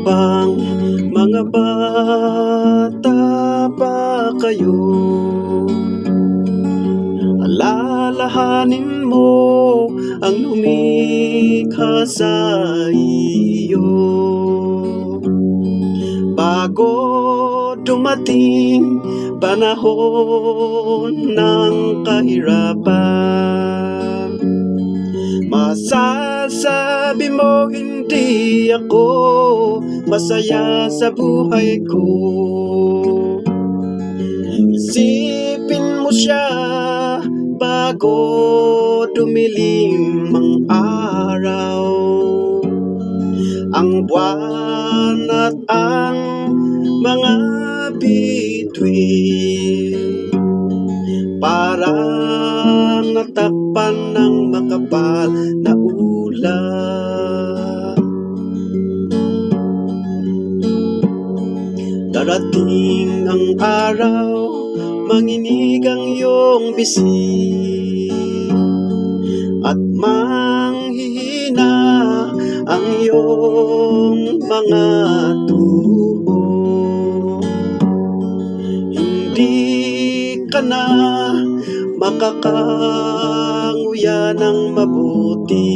Habang mga bata pa kayo, alalahanin mo ang lumikha sa iyo. Bago dumating panahon ng kahirapan, masasabi mo hindi ako masaya sa buhay ko. Isipin mo siya bago dumilim ang araw, ang buwan at ang mga bituin, parang natakpan ng makapal na ulan. Darating ang araw, manginig ang iyong bisig, at manghihina ang iyong mga tubo. Hindi ka na makakanguya ng mabuti,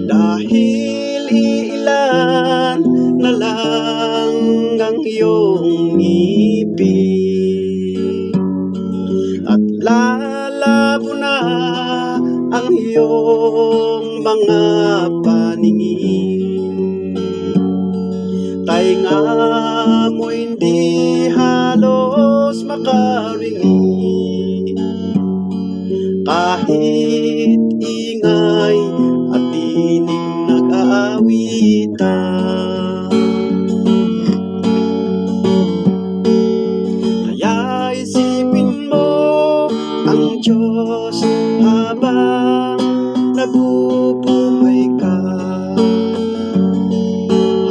dahil ilan na lang ang iyong ngipin, at lalabo na ang iyong mga paningin. Tainga mo hindi halos makarinig, kahit ingay at tinig nag-aawitan. Kaya isipin mo ang Diyos habang nabubuhay ka,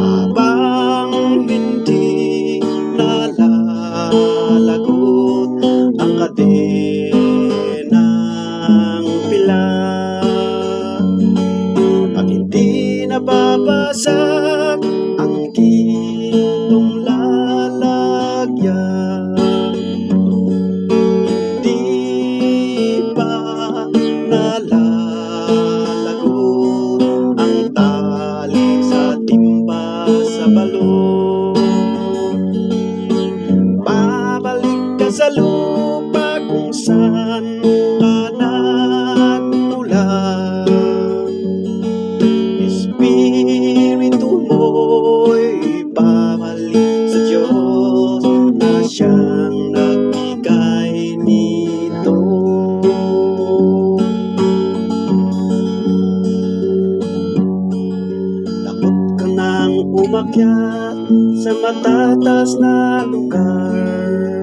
habang hindi nalalagot ang kadenang pila, at hindi nababasag ang gintong lalagyan. Hindi pa nalalagot ang tali sa timba sa balon. Babalik ka sa lupa kung saan ka nagmulan. Espiritu mo'y babalik sa Diyos na siyang nagbigay nito. Takot ka nang umakyat sa matatas na lugar,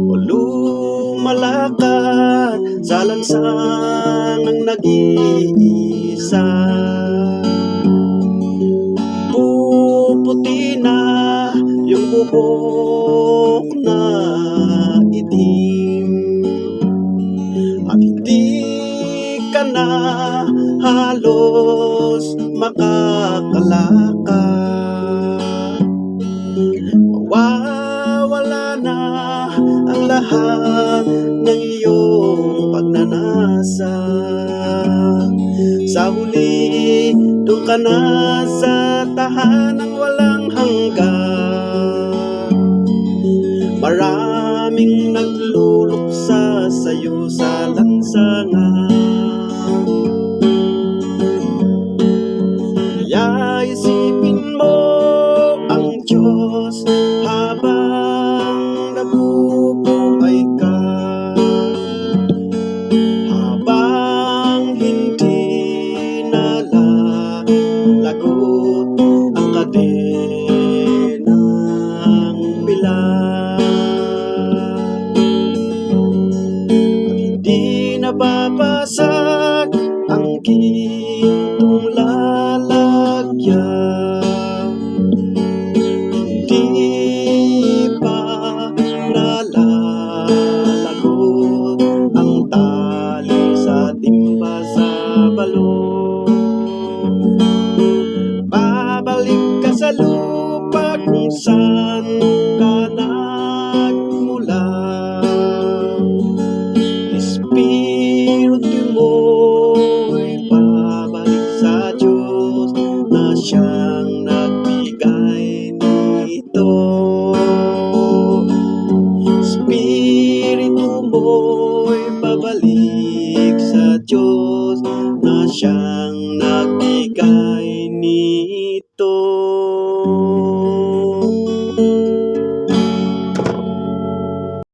o lumalakad sa lansang ng nag-iisa. Puputi na yung buhok na itim, at hindi ka na halos makakalakad. Mawawala na ang lahat ng iyong pagnanasa. Sa huli, doon ka na sa tahanang walang hanggan. Maraming nagluluksa sa'yo sa lansangan. Kaya isipin mo ang Diyos habang nabubuhay ka, habang hindi nalalagot ang kadenang pila, at hindi nababasag ang gintong lalagyan. Hindi pa nalalagot ang tali sa timba sa